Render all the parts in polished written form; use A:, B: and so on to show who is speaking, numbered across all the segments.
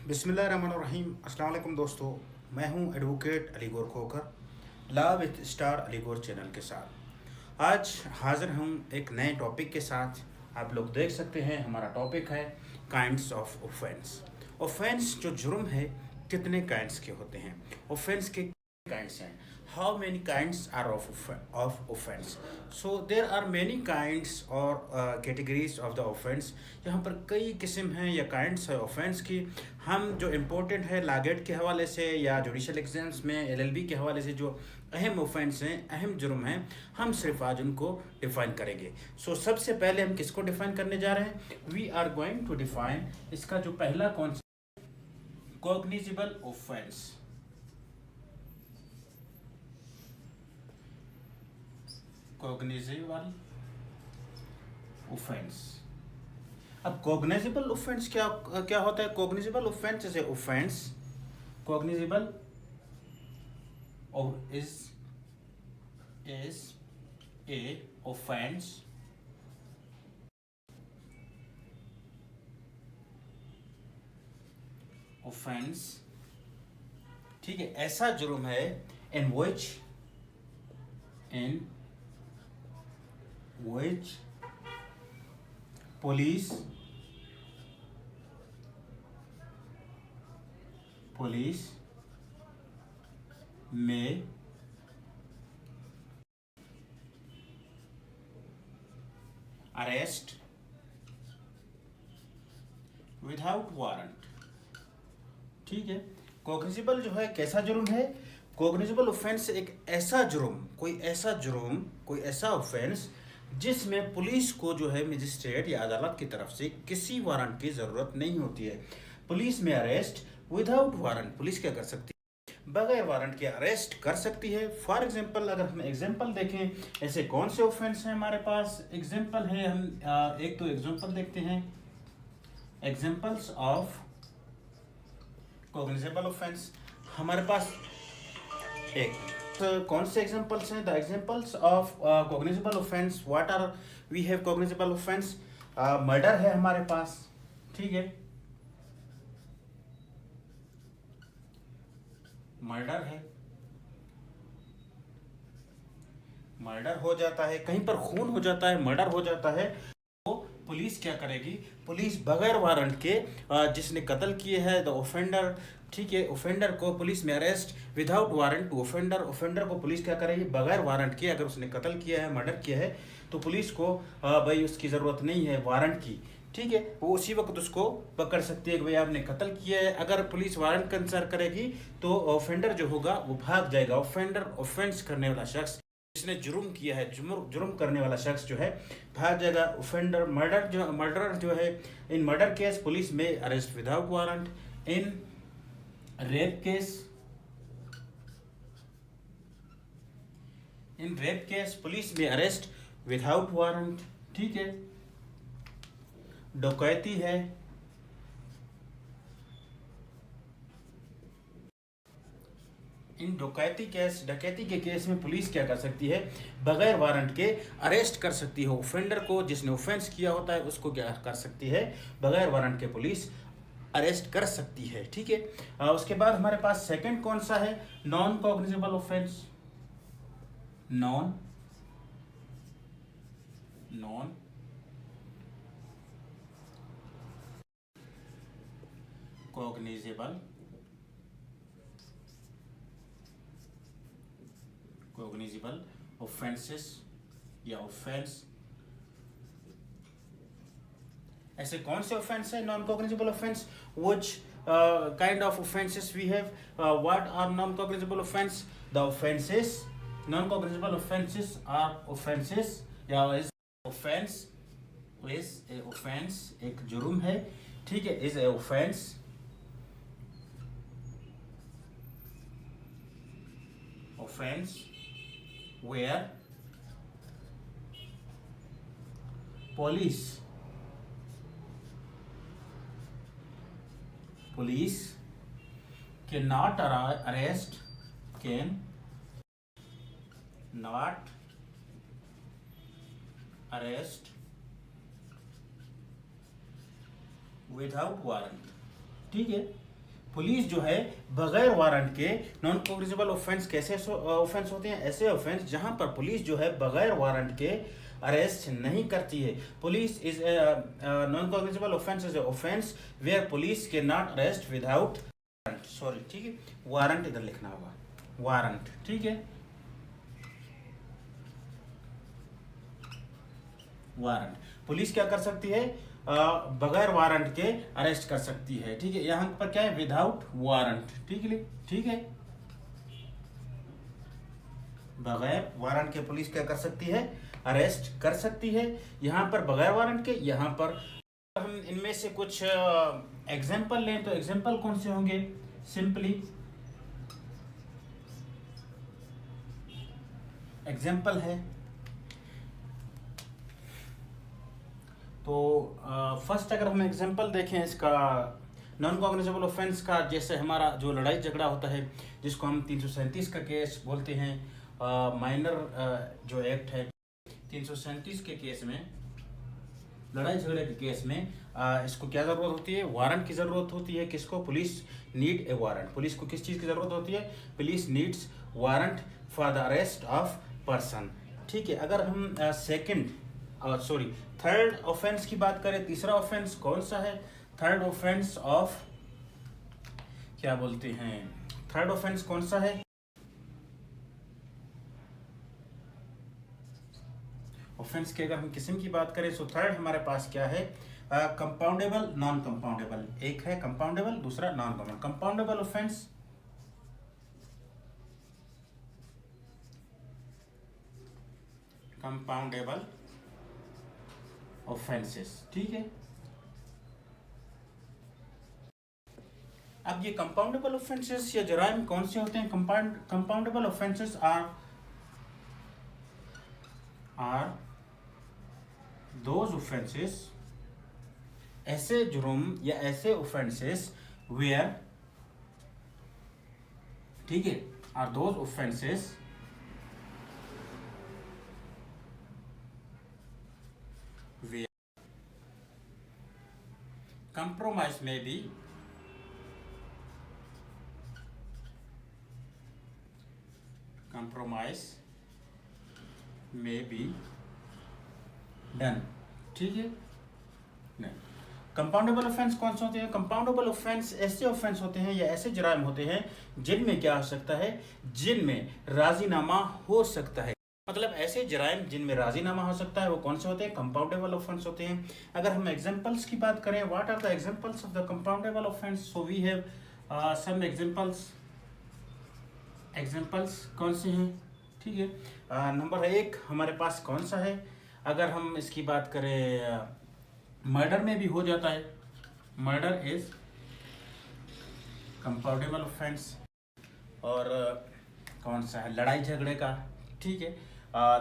A: बिस्मिल्लाहिर्रहमानिर्रहीम। अस्सलाम वालेकुम दोस्तों, मैं हूं advocate Aligaur Khokhar law with star Aligaur channel के साथ। आज हाज़िर हूं एक नए टॉपिक के साथ। आप लोग देख सकते हैं हमारा टॉपिक है काइंड्स ऑफ ऑफेंस। ऑफेंस जो जुर्म है कितने काइंड्स के होते हैं, ऑफेंस के काइंड्स हैं, how many kinds are of offence. So there are many kinds और कैटेगरीज ऑफ द ऑफेंस। यहाँ पर कई किस्म हैं या काइंड्स है ऑफेंस की। हम जो इम्पोर्टेंट है लागेट के हवाले से या जुडिशल एग्जाम्स में एलएलबी के हवाले से जो अहम ऑफेंस हैं, अहम जुर्म हैं, हम सिर्फ आज उनको डिफाइन करेंगे। सो सबसे पहले हम किसको डिफाइन करने जा रहे हैं? We are going to define इसका जो पहला concept, cognizable offence. Cognizable offence. अब कॉग्निजिबल ऑफेंस क्या क्या होता है? Cognizable offence is a offence, cognizable is a offense ठीक है, ऐसा जुर्म है in which police may arrest without warrant। ठीक है, कॉग्निजिबल जो है कैसा जुर्म है? कॉग्निजिबल ऑफेंस एक ऐसा जुर्म, कोई ऐसा ऑफेंस जिसमें पुलिस को जो है मजिस्ट्रेट या अदालत की तरफ से किसी वारंट की ज़रूरत नहीं होती है। पुलिस में अरेस्ट विदाउट वारंट, पुलिस क्या कर सकती है? बगैर वारंट के अरेस्ट कर सकती है। फॉर एग्जांपल अगर हम एग्जांपल देखें, ऐसे कौन से ऑफेंस हैं हमारे पास? एग्जांपल है, हम एक तो एग्जांपल देखते हैं, एग्जांपल्स ऑफ कॉग्निजिबल ऑफेंस। हमारे पास एक कौन से एग्जांपल्स हैं? The examples of cognizable offence. What are we have cognizable offence? Murder है हमारे पास, ठीक है, मर्डर है, मर्डर हो जाता है, कहीं पर खून हो जाता है, मर्डर हो जाता है, तो पुलिस क्या करेगी? पुलिस बगैर वारंट के जिसने कत्ल किए है द ऑफेंडर, ठीक है, ऑफेंडर को पुलिस में arrest without warrant to offender. Offender को पुलिस क्या करेगी? बगैर वारंट के, अगर उसने कत्ल किया है, मर्डर किया है, तो पुलिस को भाई उसकी ज़रूरत नहीं है वारंट की, ठीक है, वो उसी वक्त उसको पकड़ सकती है कि भाई आपने कत्ल किया है। अगर पुलिस वारंट कंसर करेगी तो ऑफेंडर जो होगा वो भाग जाएगा। ऑफेंडर, ऑफेंस करने वाला शख्स, जिसने जुर्म किया है, जुर्म करने वाला शख्स जो है भाग जाएगा। ऑफेंडर, मर्डर जो है, इन मर्डर केस पुलिस में अरेस्ट विदाउट वारंट। इन रेप केस पुलिस में अरेस्ट विदाउट वारंट, ठीक है। डकैती है, इन डकैती के केस में पुलिस क्या कर सकती है? बगैर वारंट के अरेस्ट कर सकती है ऑफेंडर को। जिसने ऑफेंस किया होता है उसको क्या कर सकती है? बगैर वारंट के पुलिस अरेस्ट कर सकती है, ठीक है। उसके बाद हमारे पास सेकंड कौन सा है? Non cognizable offence. Non cognizable offences या ऑफेंस। ऐसे कौन से ऑफेंस है non cognizable offence? Which kind of offences we have? What are non cognizable offence? The offences, non cognizable offences are offences या is offence, is a offence, एक जुर्म है, ठीक है, is a offence where police cannot arrest, can not arrest without warrant, ठीक है। Police जो है बगैर वारंट के नॉन कॉग्निजेबल ऑफेंस कैसे ऑफेंस होते हैं? ऐसे ऑफेंस जहां पर पुलिस जो है बगैर वारंट के अरेस्ट नहीं करती है। Police is non cognizable offence is offence where police can not arrest without sorry, ठीक है, वारंट इधर लिखना होगा, वारंट, ठीक है, वारंट। पुलिस क्या कर सकती है? बगैर वारंट के अरेस्ट कर सकती है, ठीक है। यहाँ पर क्या है? विदाउट वारंट, ठीक है, ठीक है। बगैर वारंट के पुलिस क्या कर सकती है? अरेस्ट कर सकती है। यहाँ पर बगैर वारंट के, यहाँ पर हम इनमें से कुछ एग्जाम्पल लें तो एग्जाम्पल कौन से होंगे? सिंपली एग्जाम्पल है तो फर्स्ट अगर हम एग्जांपल देखें इसका नॉन कॉग्निजेबल ऑफेंस का, जैसे हमारा जो लड़ाई झगड़ा होता है जिसको हम 337 का केस बोलते हैं, माइनर जो एक्ट है 337 के केस में, लड़ाई झगड़े के केस में इसको क्या जरूरत होती है? वारंट की जरूरत होती है। किसको? Police need a warrant. Police को किस चीज की जरूरत होती है? Police needs warrant for the arrest of person, ठीक है। अगर हम थर्ड ऑफेंस की बात करें, तीसरा ऑफेंस कौन सा है? थर्ड ऑफेंस ऑफ क्या बोलते हैं? थर्ड ऑफेंस कौन सा है? ऑफेंस की अगर हम किस्म की बात करें तो थर्ड हमारे पास क्या है? Compoundable, non compoundable. एक है कंपाउंडेबल, दूसरा non compoundable. Compoundable offence compoundable offences, ठीक है। अब ये कंपाउंडेबल ऑफेंसेस या जराइम कौन से होते हैं? Compoundable offences are those offences, ऐसे जुर्म या ऐसे ऑफेंसेस वेयर, ठीक है, are those offences where compromise may be done, ठीक है। नहीं, कंपाउंडेबल ऑफेंस कौन से होते हैं? कंपाउंडेबल ऑफेंस ऐसे ऑफेंस होते हैं या ऐसे जराइम होते हैं जिनमें क्या हो सकता है? जिनमें राजीनामा हो सकता है। मतलब ऐसे जराइम जिनमें राजीनामा हो सकता है वो कौन से होते हैं? कंपाउंडेबल ऑफेंस होते हैं। अगर हम एग्जांपल्स की बात करें, what are the examples of the compoundable offence? So we have some examples. Examples कौन से हैं? ठीक है, नंबर 1 हमारे पास कौन सा है? अगर हम इसकी बात करें, मर्डर में भी हो जाता है। Murder is compoundable offence. और कौन सा है? लड़ाई झगड़े का, ठीक है।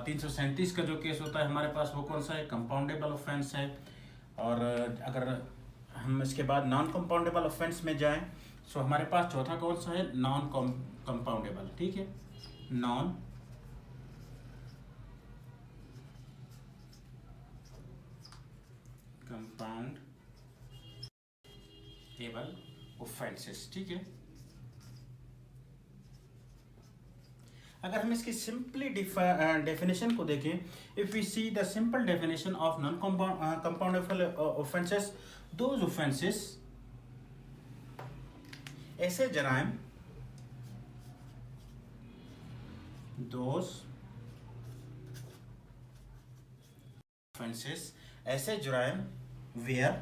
A: 337 का जो केस होता है हमारे पास वो कौन सा है? कंपाउंडेबल ऑफेंस है। और अगर हम इसके बाद नॉन कंपाउंडेबल ऑफेंस में जाएं तो हमारे पास चौथा कौन सा है? नॉन कंपाउंडेबल, ठीक है, नॉन कंपाउंडेबल ऑफेंसेस, ठीक है। अगर हम इसकी सिंपली डेफिनेशन को देखें, if we see the simple definition of non compoundable offences, those offences, ऐसे जराइम, दोज ऑफेंसेस, ऐसे जराइम where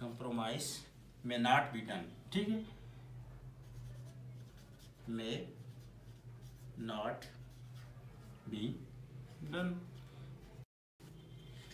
A: compromise may not be done, ठीक है, may not be done,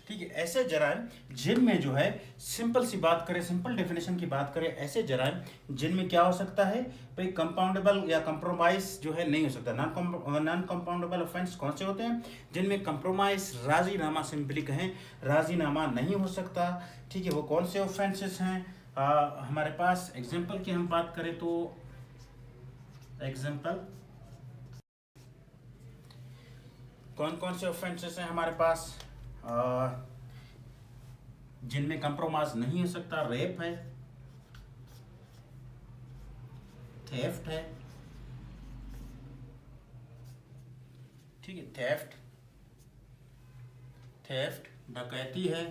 A: ठीक है। ऐसे जराइम जिनमें जो है, सिंपल सी बात करें, सिंपल डेफिनेशन की बात करें, ऐसे जराइम जिनमें क्या हो सकता है भाई? कंपाउंडेबल या कंप्रोमाइज जो है नहीं हो सकता। नॉन कंपाउंडेबल ऑफेंस कौन से होते हैं? जिनमें कंप्रोमाइज, राजीनामा, सिंपली कहें राजीनामा नहीं हो सकता, ठीक है। वो कौन से ऑफेंसेस हैं? हमारे पास एग्जाम्पल की हम बात करें तो एग्जाम्पल कौन कौन से ऑफेंसेस हैं हमारे पास जिनमें कंप्रोमाइज नहीं हो सकता? रेप है, थेफ्ट है, ठीक है, थेफ्ट, डकैती है।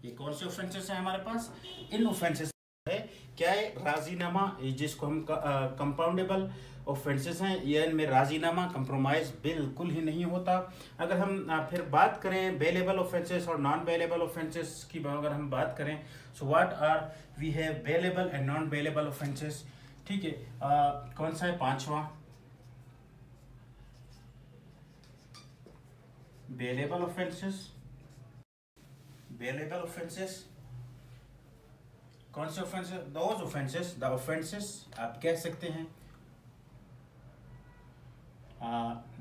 A: ये कौन से ऑफेंसेस हैं हमारे पास? इन ऑफेंसेस है क्या है? राजीनामा, जिसको हम कंपाउंडेबल ऑफेंसेस हैं, ये इनमें राजीनामा कंप्रोमाइज बिल्कुल ही नहीं होता। अगर हम फिर बात करें बेलेबल ऑफेंसेस और नॉन बेलेबल ऑफेंसेस की, अगर हम बात करें, so what are we have bailable and non bailable offences, ठीक है। कौन सा है? पांचवा, बेलेबल ऑफेंसेस। बेलेबल ऑफेंसेस कौन से offences? Those offences, the offences आप कह सकते हैं,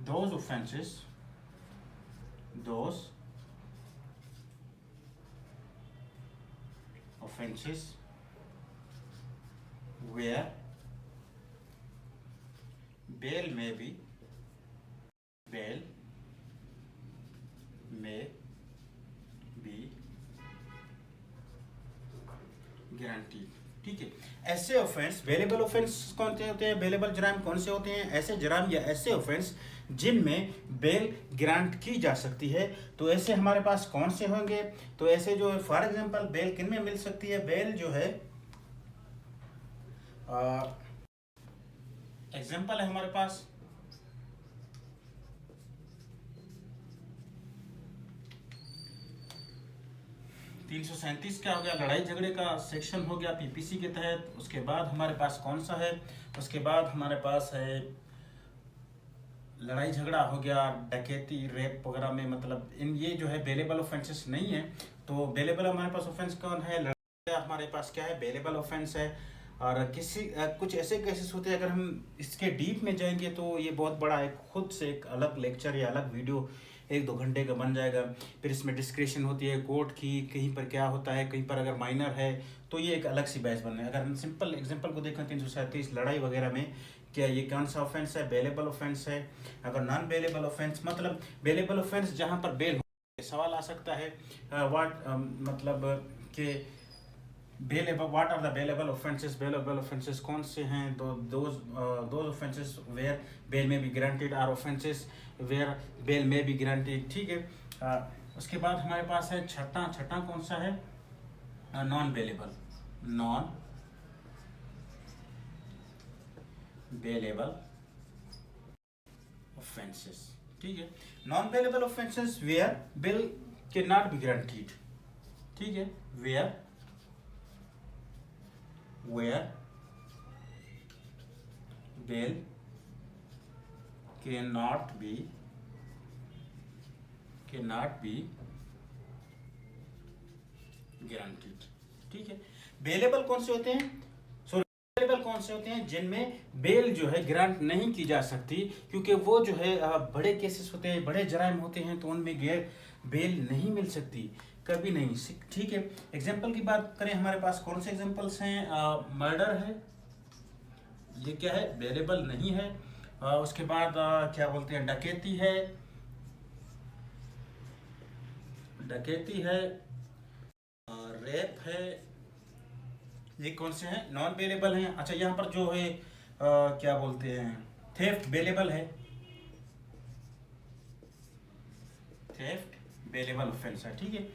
A: those offences, those offences where bail may be guaranteed, ठीक है। ऐसे ऑफेंस, बेलेबल ऑफेंस कौन से होते हैं? बेलेबल जराइम कौन से होते हैं? ऐसे जराइम या ऐसे ऑफेंस जिनमें बेल ग्रांट की जा सकती है। तो ऐसे हमारे पास कौन से होंगे? तो ऐसे जो है, फॉर एग्जांपल बेल किन में मिल सकती है? बेल जो है, एग्जांपल है हमारे पास 337 क्या हो गया? लड़ाई झगड़े का सेक्शन हो गया पीपीसी के तहत। उसके बाद हमारे पास कौन सा है? उसके बाद हमारे पास है लड़ाई झगड़ा हो गया, डकैती, रेप वगैरह में, मतलब इन ये जो है बेलेबल ऑफेंसेस नहीं है। तो बेलेबल हमारे पास ऑफेंस कौन है? लड़ाई हमारे पास क्या है? बेलेबल ऑफेंस है। और कुछ ऐसे केसेस होते हैं, अगर हम इसके डीप में जाएंगे तो ये बहुत बड़ा एक खुद से एक अलग लेक्चर या अलग वीडियो 1-2 घंटे का बन जाएगा। फिर इसमें डिस्क्रिप्शन होती है कोर्ट की, कहीं पर क्या होता है, कहीं पर अगर माइनर है तो ये एक अलग सी बहस बन है। अगर हम सिंपल एग्जांपल को देखें 337 लड़ाई वगैरह में, क्या ये कौन सा ऑफेंस है? बेलेबल ऑफेंस है। अगर नॉन बेलेबल ऑफेंस, मतलब बेलेबल ऑफेंस जहाँ पर बेल सवाल आ सकता है, व्हाट मतलब कि bailable, what are the bailable offences? Bailable offences कौन से हैं? Those offences where bail may be granted are offences where bail may be granted, ठीक है। उसके बाद हमारे पास है छठा कौन सा है? Non bailable, non bailable offences, ठीक है। Non bailable offences where bail can not be granted, ठीक है, where bail cannot be guaranteed, ठीक है। बेलेबल कौन से होते हैं? बेलेबल कौन से होते हैं? जिनमें बेल जो है ग्रांट नहीं की जा सकती, क्योंकि वो जो है बड़े केसेस होते हैं, बड़े जराइम होते हैं, तो उनमें बेल नहीं मिल सकती, कभी नहीं, ठीक है। एग्जाम्पल की बात करें, हमारे पास कौन से एग्जाम्पल्स हैं? मर्डर है, ये क्या है? बेलेबल नहीं है। उसके बाद क्या बोलते हैं? डकैती है, रेप है, ये कौन से हैं? नॉन बेलेबल हैं। अच्छा, यहाँ पर जो है क्या बोलते हैं? थेफ्ट बेलेबल है, थेफ्ट बेलेबल ऑफेंस है, ठीक है।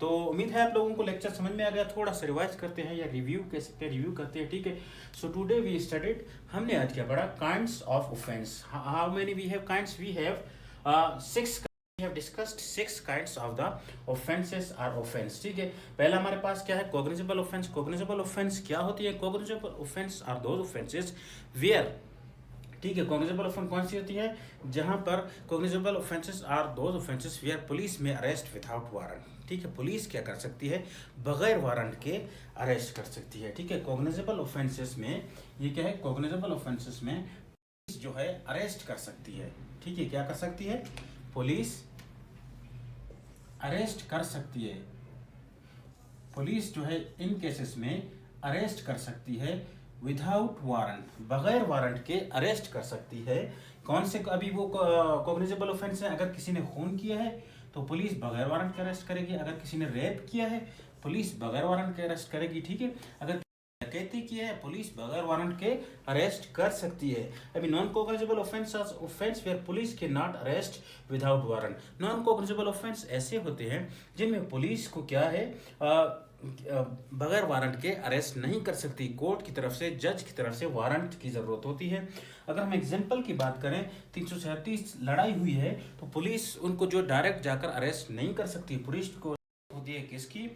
A: तो उम्मीद है आप लोगों को लेक्चर समझ में आ गया। थोड़ा सा रिवाइज करते हैं या रिव्यू कह सकते हैं, रिव्यू करते हैं, ठीक है। सो टुडे वी स्टडीड, हमने आज क्या पढ़ा? Kinds of offence. How many we have kinds? We have 6। We have discussed 6 kinds of the offenses are offense, ठीक है। पहला हमारे पास क्या है? cognizable offense। cognizable offense क्या होती है? cognizable offense are those offenses where, ठीक है, कॉग्निजेबल ऑफेंस कौन सी होती है? जहां पर cognizable offences are those offences where police में अरेस्ट विदाउट वारंट, ठीक है। पुलिस क्या कर सकती है? बगैर वारंट के अरेस्ट कर सकती है, ठीक है। कॉग्निजेबल ऑफेंसेस में ये क्या है? कॉग्निजेबल ऑफेंसेस में पुलिस जो है अरेस्ट कर सकती है, ठीक है। क्या कर सकती है? पुलिस अरेस्ट कर सकती है। पुलिस जो है इन केसेस में अरेस्ट कर सकती है विदाउट वारंट, बगैर वारंट के अरेस्ट कर सकती है। कौन से, अभी वो कॉग्निजेबल ऑफेंस है। अगर किसी ने खून किया है तो पुलिस बगैर वारंट के अरेस्ट करेगी। अगर किसी ने रेप किया है पुलिस बगैर वारंट के अरेस्ट करेगी, ठीक है। अगर डकैती की है पुलिस बगैर वारंट के अरेस्ट कर सकती है। अभी non cognizable offence where police can not arrest without warrant. Non cognizable offence ऐसे होते हैं जिनमें पुलिस को क्या है, बगैर वारंट के अरेस्ट नहीं कर सकती। कोर्ट की तरफ से, जज की तरफ से वारंट की जरूरत होती है। अगर हम एग्जाम्पल की बात करें, 337 लड़ाई हुई है तो पुलिस उनको जो डायरेक्ट जाकर अरेस्ट नहीं कर सकती। पुलिस को होती है किसकी,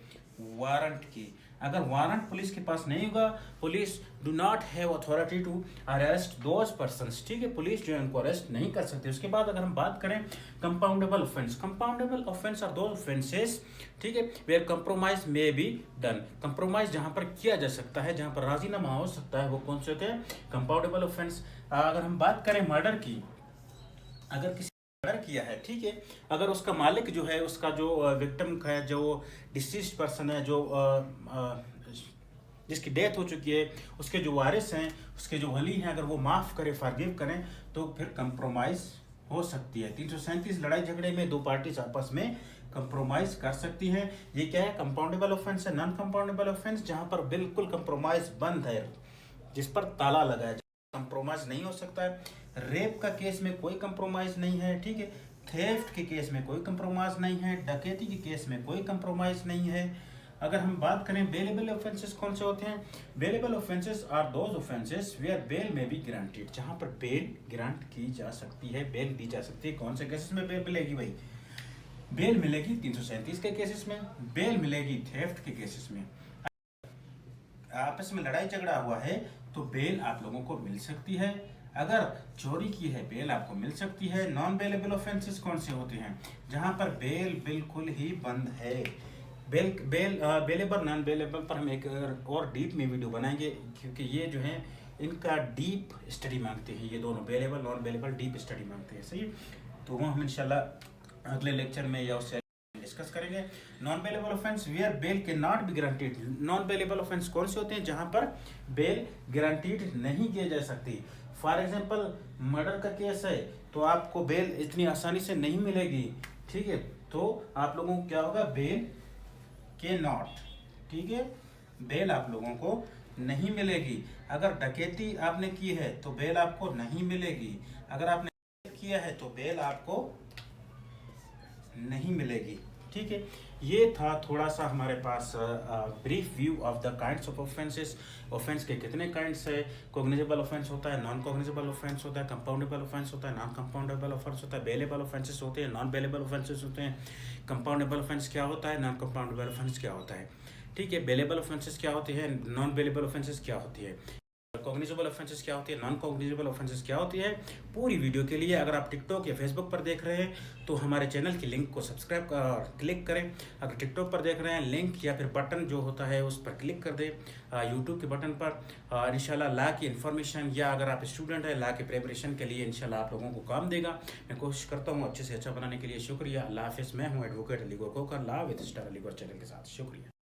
A: वारंट की। अगर वारंट पुलिस के पास नहीं होगा, police do not have authority to arrest those persons, ठीक है। पुलिस जो है उनको अरेस्ट नहीं कर सकती। उसके बाद अगर हम बात करें compoundable offence, compoundable offence are those offences, ठीक है, where compromise may be done. Compromise जहां पर किया जा सकता है, जहां पर राजीनामा हो सकता है, वो कौन से होते हैं, कंपाउंडेबल ऑफेंस। अगर हम बात करें मर्डर की, अगर किसी मर्डर किया है, ठीक है, अगर उसका मालिक जो है, उसका जो विक्टिम है, जो डिसीज्ड पर्सन है, जो जिसकी डेथ हो चुकी है, उसके जो वारिस हैं, उसके जो वली हैं, अगर वो माफ़ करें, फॉरगिव करें, तो फिर कंप्रोमाइज़ हो सकती है। 337 लड़ाई झगड़े में दो पार्टीज आपस में कंप्रोमाइज कर सकती हैं। ये क्या है, कंपाउंडेबल ऑफेंस है। नॉन कंपाउंडेबल ऑफेंस जहां पर बिल्कुल कंप्रोमाइज बंद है, जिस पर ताला लगा है, कंप्रोमाइज नहीं हो सकता है। रेप का केस में कोई कंप्रोमाइज नहीं है, ठीक है। थेफ्ट के केस में कोई कंप्रोमाइज नहीं है। डकैती के केस में कोई कंप्रोमाइज नहीं है। अगर हम बात करें बेलेबल ऑफेंसेस कौन से होते हैं, bailable offences are those offences where bail may be granted, जहां पर बेल ग्रांट की जा सकती है, बेल दी जा सकती है। कौन से केसेस में बेल मिलेगी भाई, बेल मिलेगी 337 के केसेस में, बेल मिलेगी थेफ्ट के केसेस में। आपस में लड़ाई झगड़ा हुआ है तो बेल आप लोगों को मिल सकती है। अगर चोरी की है बेल आपको मिल सकती है। नॉन बेलेबल ऑफेंसेस कौन से होते हैं, जहां पर बेल बिल्कुल ही बंद है। बेलेबल नॉन बेलेबल पर हम एक और डीप में वीडियो बनाएंगे, क्योंकि ये जो है इनका डीप स्टडी मांगते हैं। ये दोनों bailable non bailable deep study मांगते हैं, सही। तो वो हम इंशाल्लाह अगले लेक्चर में या उससे डिस्कस करेंगे। Non bailable offence where bail can not be guaranteed. Non bailable offence कौन से होते हैं, जहां पर बेल गारंटीड नहीं किए जा सकती। फॉर एग्जांपल मर्डर का केस है तो आपको बेल इतनी आसानी से नहीं मिलेगी, ठीक है। तो आप लोगों को क्या होगा, बेल के नॉट, ठीक है, बेल आप लोगों को नहीं मिलेगी। अगर डकैती आपने की है तो बेल आपको नहीं मिलेगी। अगर आपने किया है तो बेल आपको नहीं मिलेगी, ठीक है। ये था थोड़ा सा हमारे पास brief view of the kinds of offences. Offence के कितने काइंड्स है, कॉग्निजेबल ऑफेंस होता है, नॉन कॉग्निजेबल ऑफेंस होता है, कंपाउंडेबल ऑफेंस होता है, नॉन कंपाउंडेबल ऑफेंस होता है, बेलेबल ऑफेंसेस होते हैं, नॉन बेलेबल ऑफेंसेस होते हैं। कंपाउंडेबल ऑफेंस क्या होता है, नॉन कंपाउंडेबल ऑफेंस क्या होता है, ठीक है। बेलेबल ऑफेंसेस क्या होती है, नॉन बेलेबल ऑफेंसेस क्या होती है, कॉग्निजेबल ऑफेंसेस क्या होती है, नॉन कॉग्निजेबल ऑफेंसेस क्या होती है। पूरी वीडियो के लिए अगर आप टिकटॉक या फेसबुक पर देख रहे हैं तो हमारे चैनल की लिंक को सब्सक्राइब क्लिक करें। अगर टिकटॉक पर देख रहे हैं, लिंक या फिर बटन जो होता है उस पर क्लिक कर दें, यूट्यूब के बटन पर। इंशाल्लाह ला की इन्फॉर्मेशन, या अगर आप स्टूडेंट हैं ला के प्रिपरेशन के लिए इंशाल्लाह आप लोगों को काम देगा। मैं कोशिश करता हूँ अच्छे से अच्छा बनाने के लिए। शुक्रिया, अल्लाह हाफिज़। मैं हूँ advocate Ali Gaurkhokhar, law with star Aligarh channel के साथ। शुक्रिया।